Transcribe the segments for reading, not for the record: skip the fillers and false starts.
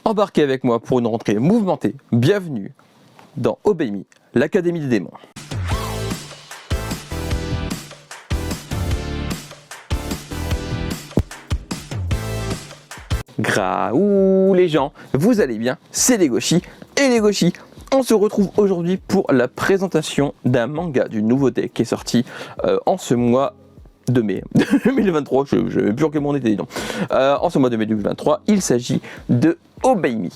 Embarquez avec moi pour une rentrée mouvementée. Bienvenue dans Obey Me, l'Académie des démons. Graouh les gens, vous allez bien? C'est les Goshi et les Goshi. On se retrouve aujourd'hui pour la présentation d'un manga, d'une nouveauté qui est sortie en ce mois de mai 2023, je ne sais plus quel mois on était, non. En ce mois de mai 2023, il s'agit de Obey Me,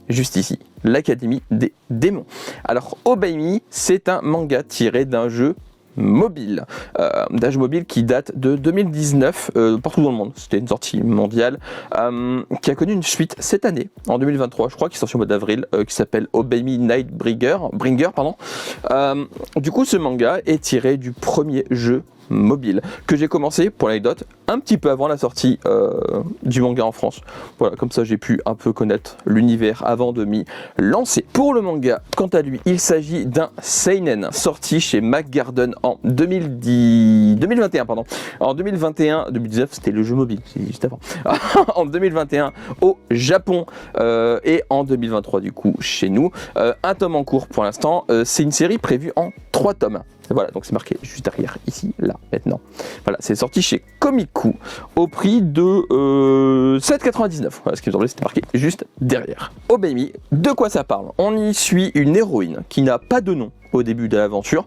juste ici, l'Académie des démons. Alors Obey Me, c'est un manga tiré d'un jeu mobile, qui date de 2019 partout dans le monde. C'était une sortie mondiale qui a connu une suite cette année, en 2023, je crois, qui est sortie au mois d'avril, qui s'appelle Obey Me Nightbringer. Du coup, ce manga est tiré du premier jeu mobile que j'ai commencé, pour l'anecdote, un petit peu avant la sortie du manga en France. Voilà, comme ça j'ai pu un peu connaître l'univers avant de m'y lancer. Pour le manga, quant à lui, il s'agit d'un seinen sorti chez McGarden en 2021. En 2019, c'était le jeu mobile, c'est juste avant. En 2021 au Japon et en 2023 du coup chez nous. Un tome en cours pour l'instant. C'est une série prévue en 3 tomes. Voilà, donc c'est marqué juste derrière, ici, là, maintenant. Voilà, c'est sorti chez Komiku au prix de 7,99. Voilà, ce qui me semblait, c'était marqué juste derrière. Obey Me, de quoi ça parle? On y suit une héroïne qui n'a pas de nom au début de l'aventure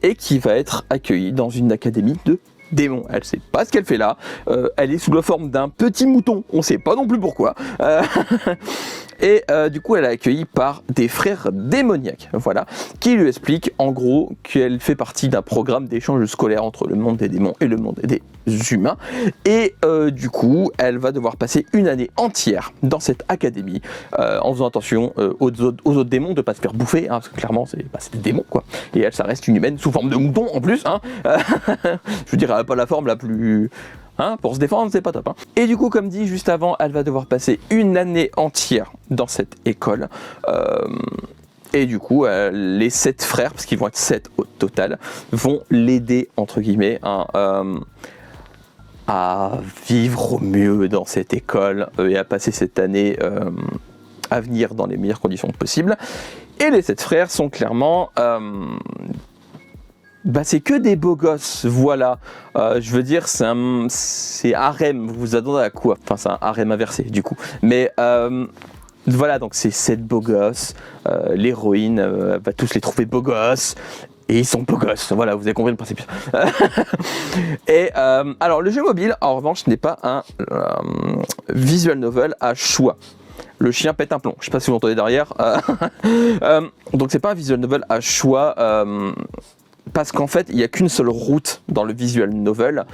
et qui va être accueillie dans une académie de démons. Elle sait pas ce qu'elle fait là. Elle est sous la forme d'un petit mouton. On sait pas non plus pourquoi. Et du coup, elle est accueillie par des frères démoniaques, voilà, qui lui expliquent en gros qu'elle fait partie d'un programme d'échange scolaire entre le monde des démons et le monde des humains. Et du coup, elle va devoir passer une année entière dans cette académie, en faisant attention aux autres démons de ne pas se faire bouffer, hein, parce que clairement, c'est des démons, quoi. Et elle, ça reste une humaine sous forme de mouton en plus. Hein. Je veux dire, elle n'a pas la forme la plus... Hein, pour se défendre, c'est pas top. Hein. Et du coup, comme dit juste avant, elle va devoir passer une année entière dans cette école. Et du coup, les 7 frères, parce qu'ils vont être 7 au total, vont l'aider, entre guillemets, à vivre au mieux dans cette école et à passer cette année à venir dans les meilleures conditions possibles. Et les 7 frères sont clairement... c'est que des beaux gosses, voilà. Je veux dire, c'est harem, vous vous attendez à quoi? Enfin, c'est un harem inversé, du coup. Mais voilà, donc c'est 7 beaux gosses. L'héroïne va tous les trouver beaux gosses. Et ils sont beaux gosses, voilà, vous avez compris le principe. Et alors, le jeu mobile, en revanche, n'est pas un visual novel à choix. Le chien pète un plomb, je sais pas si vous entendez derrière. Donc, c'est pas un visual novel à choix. Parce qu'en fait, il n'y a qu'une seule route dans le visual novel,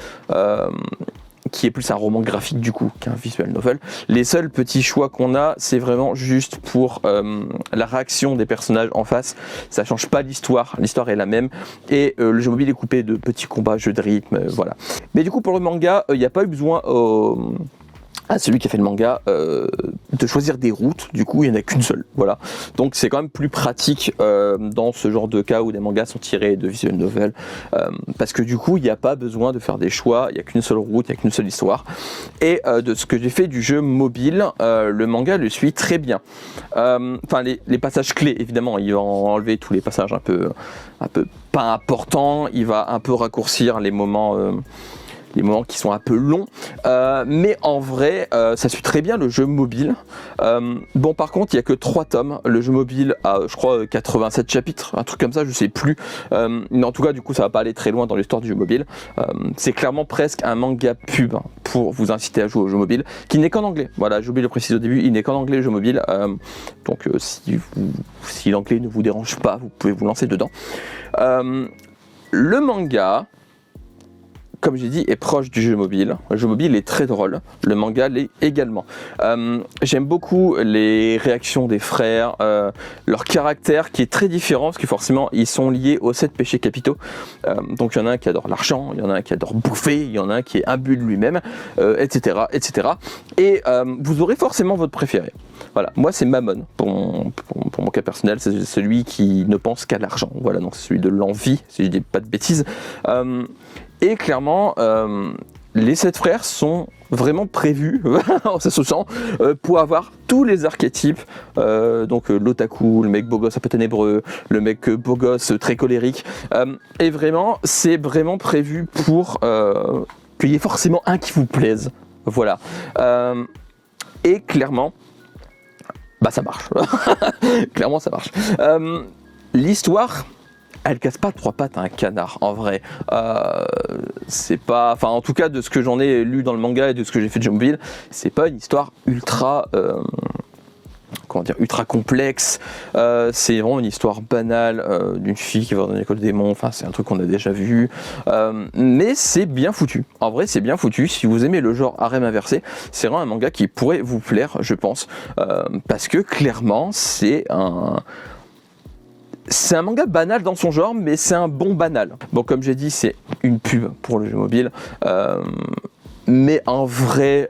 qui est plus un roman graphique du coup qu'un visual novel. Les seuls petits choix qu'on a, c'est vraiment juste pour la réaction des personnages en face. Ça change pas l'histoire est la même. Et le jeu mobile est coupé de petits combats, jeux de rythme, voilà. Mais du coup, pour le manga, il n'y a pas eu besoin... à celui qui a fait le manga de choisir des routes, du coup il n'y en a qu'une seule, voilà. Donc c'est quand même plus pratique dans ce genre de cas où des mangas sont tirés de visual novel, parce que du coup il n'y a pas besoin de faire des choix, il n'y a qu'une seule route, il n'y a qu'une seule histoire. Et de ce que j'ai fait du jeu mobile, le manga le suit très bien. Enfin les passages clés, évidemment, il va enlever tous les passages un peu pas importants, il va un peu raccourcir les moments qui sont un peu longs, mais en vrai ça suit très bien le jeu mobile. Bon, par contre il n'y a que 3 tomes, le jeu mobile a je crois 87 chapitres, un truc comme ça, je sais plus, mais en tout cas du coup ça va pas aller très loin dans l'histoire du jeu mobile. C'est clairement presque un manga pub pour vous inciter à jouer au jeu mobile, qui n'est qu'en anglais, voilà, j'ai oublié de le préciser au début, il n'est qu'en anglais le jeu mobile, donc si l'anglais ne vous dérange pas, vous pouvez vous lancer dedans. Le manga, comme j'ai dit, est proche du jeu mobile. Le jeu mobile est très drôle, le manga l'est également. J'aime beaucoup les réactions des frères, leur caractère qui est très différent, parce que forcément ils sont liés aux 7 péchés capitaux. Donc il y en a un qui adore l'argent, il y en a un qui adore bouffer, il y en a un qui est imbu de lui-même, etc., etc. Et vous aurez forcément votre préféré. Voilà, moi c'est Mammon, pour mon cas personnel, c'est celui qui ne pense qu'à l'argent. Voilà, donc c'est celui de l'envie, si je dis pas de bêtises. Et clairement, les 7 frères sont vraiment prévus en s'associant pour avoir tous les archétypes, donc l'otaku, le mec beau gosse un peu ténébreux, le mec beau gosse très colérique, et vraiment c'est vraiment prévu pour qu'il y ait forcément un qui vous plaise, voilà. Et clairement, bah ça marche, clairement ça marche. L'histoire, elle casse pas 3 pattes à un canard, en vrai. C'est pas, enfin en tout cas de ce que j'en ai lu dans le manga et de ce que j'ai fait de jeu mobile, c'est pas une histoire ultra, comment dire, ultra complexe. C'est vraiment une histoire banale d'une fille qui va dans une école de démons. Enfin c'est un truc qu'on a déjà vu, mais c'est bien foutu. En vrai c'est bien foutu. Si vous aimez le genre harem inversé, c'est vraiment un manga qui pourrait vous plaire, je pense, parce que clairement c'est un manga banal dans son genre, mais c'est un bon banal. Bon, comme j'ai dit, c'est une pub pour le jeu mobile. Mais en vrai,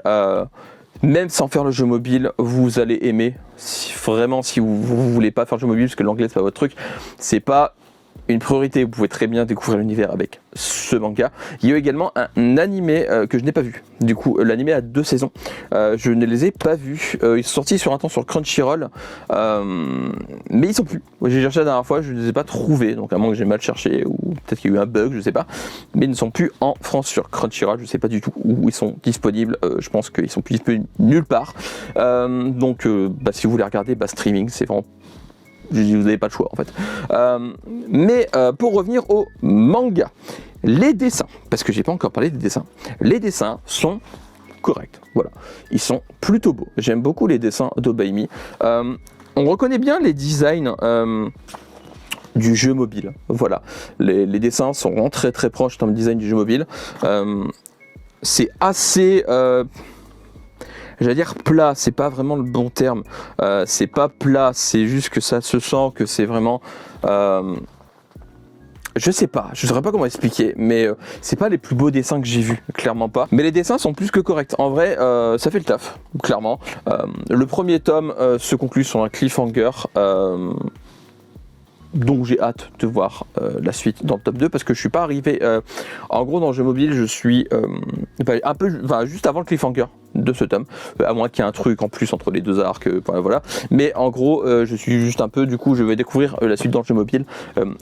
même sans faire le jeu mobile, vous allez aimer. Si vous voulez pas faire le jeu mobile, parce que l'anglais c'est pas votre truc, c'est pas une priorité. Vous pouvez très bien découvrir l'univers avec ce manga. Il y a également un animé que je n'ai pas vu. Du coup, l'animé a 2 saisons. Je ne les ai pas vus. Ils sont sortis sur un temps sur Crunchyroll, mais ils sont plus. J'ai cherché la dernière fois, je ne les ai pas trouvés. Donc à moins que j'ai mal cherché ou peut-être qu'il y a eu un bug, je sais pas. Mais ils ne sont plus en France sur Crunchyroll. Je sais pas du tout où ils sont disponibles. Je pense qu'ils sont plus disponibles nulle part. Donc, si vous voulez regarder, streaming, c'est vraiment. Vous n'avez pas le choix en fait. Mais pour revenir au manga, les dessins, parce que j'ai pas encore parlé des dessins, les dessins sont corrects. Voilà, ils sont plutôt beaux. J'aime beaucoup les dessins d'Obaimi. On reconnaît bien les designs du jeu mobile. Voilà, les dessins sont vraiment très très proches dans le design du jeu mobile. C'est assez. J'allais dire plat, c'est pas vraiment le bon terme. C'est pas plat, c'est juste que ça se sent que c'est vraiment. Je sais pas, je saurais pas comment expliquer, mais c'est pas les plus beaux dessins que j'ai vus, clairement pas. Mais les dessins sont plus que corrects. En vrai, ça fait le taf, clairement. Le premier tome se conclut sur un cliffhanger. Donc j'ai hâte de voir la suite dans le top 2 parce que je suis pas arrivé. En gros, dans le jeu mobile, je suis un peu, juste avant le cliffhanger de ce tome, à moins qu'il y ait un truc en plus entre les 2 arcs, voilà. Mais en gros, je suis juste un peu, du coup, je vais découvrir la suite dans le jeu mobile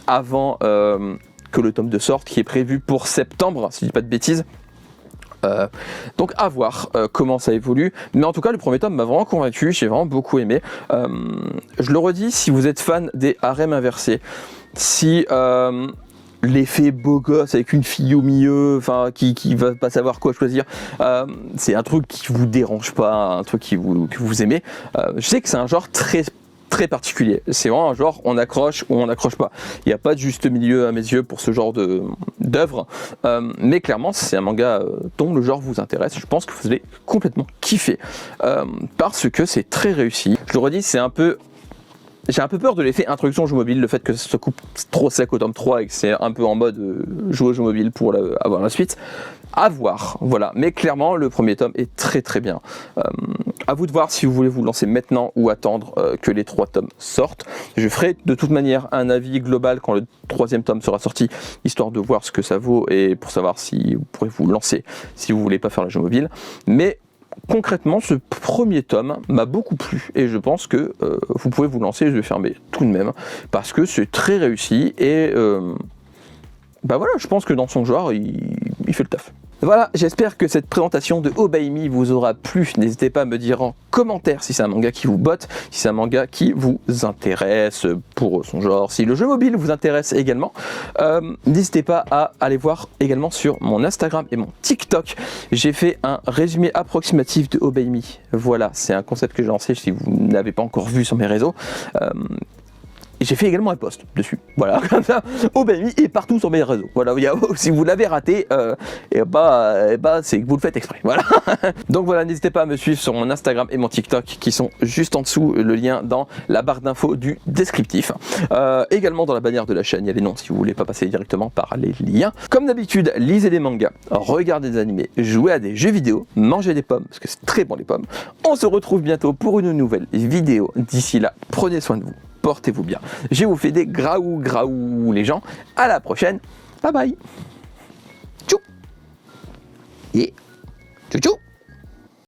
avant que le tome 2 sorte, qui est prévu pour septembre, si je dis pas de bêtises. Donc à voir comment ça évolue, mais en tout cas le premier tome m'a vraiment convaincu, j'ai vraiment beaucoup aimé. Je le redis, si vous êtes fan des harems inversés, si l'effet beau gosse avec une fille au milieu, enfin qui va pas savoir quoi choisir, c'est un truc qui vous dérange pas, un truc que vous aimez, je sais que c'est un genre très particulier. C'est vraiment un genre on accroche ou on n'accroche pas. Il n'y a pas de juste milieu à mes yeux pour ce genre d'œuvre. Mais clairement, c'est un manga dont le genre vous intéresse. Je pense que vous allez complètement kiffer. Parce que c'est très réussi. Je le redis, j'ai un peu peur de l'effet introduction au jeu mobile, le fait que ça se coupe trop sec au tome 3 et que c'est un peu en mode jouer au jeu mobile pour avoir la suite. À voir, voilà. Mais clairement, le premier tome est très très bien. À vous de voir si vous voulez vous lancer maintenant ou attendre que les 3 tomes sortent. Je ferai de toute manière un avis global quand le 3e tome sera sorti, histoire de voir ce que ça vaut et pour savoir si vous pourrez vous lancer si vous voulez pas faire le jeu mobile. Mais concrètement, ce premier tome m'a beaucoup plu et je pense que vous pouvez vous lancer, je vais fermer tout de même, parce que c'est très réussi et voilà, je pense que dans son genre, il fait le taf. Voilà, j'espère que cette présentation de Obaimi vous aura plu. N'hésitez pas à me dire en commentaire si c'est un manga qui vous botte, si c'est un manga qui vous intéresse pour son genre, si le jeu mobile vous intéresse également. N'hésitez pas à aller voir également sur mon Instagram et mon TikTok. J'ai fait un résumé approximatif de Obaimi. Voilà, c'est un concept que j'ai lancé si vous n'avez pas encore vu sur mes réseaux. Et j'ai fait également un post dessus. Voilà, comme ça, Obaimi est partout sur mes réseaux. Voilà, si vous l'avez raté, c'est que vous le faites exprès. Voilà. Donc voilà, n'hésitez pas à me suivre sur mon Instagram et mon TikTok qui sont juste en dessous, le lien dans la barre d'infos du descriptif. Également dans la bannière de la chaîne, il y a les noms si vous voulez pas passer directement par les liens. Comme d'habitude, lisez des mangas, regardez des animés, jouez à des jeux vidéo, mangez des pommes, parce que c'est très bon les pommes. On se retrouve bientôt pour une nouvelle vidéo. D'ici là, prenez soin de vous. Portez-vous bien. Je vous fais des graou les gens. À la prochaine. Bye bye. Tchou. Et tchou tchou.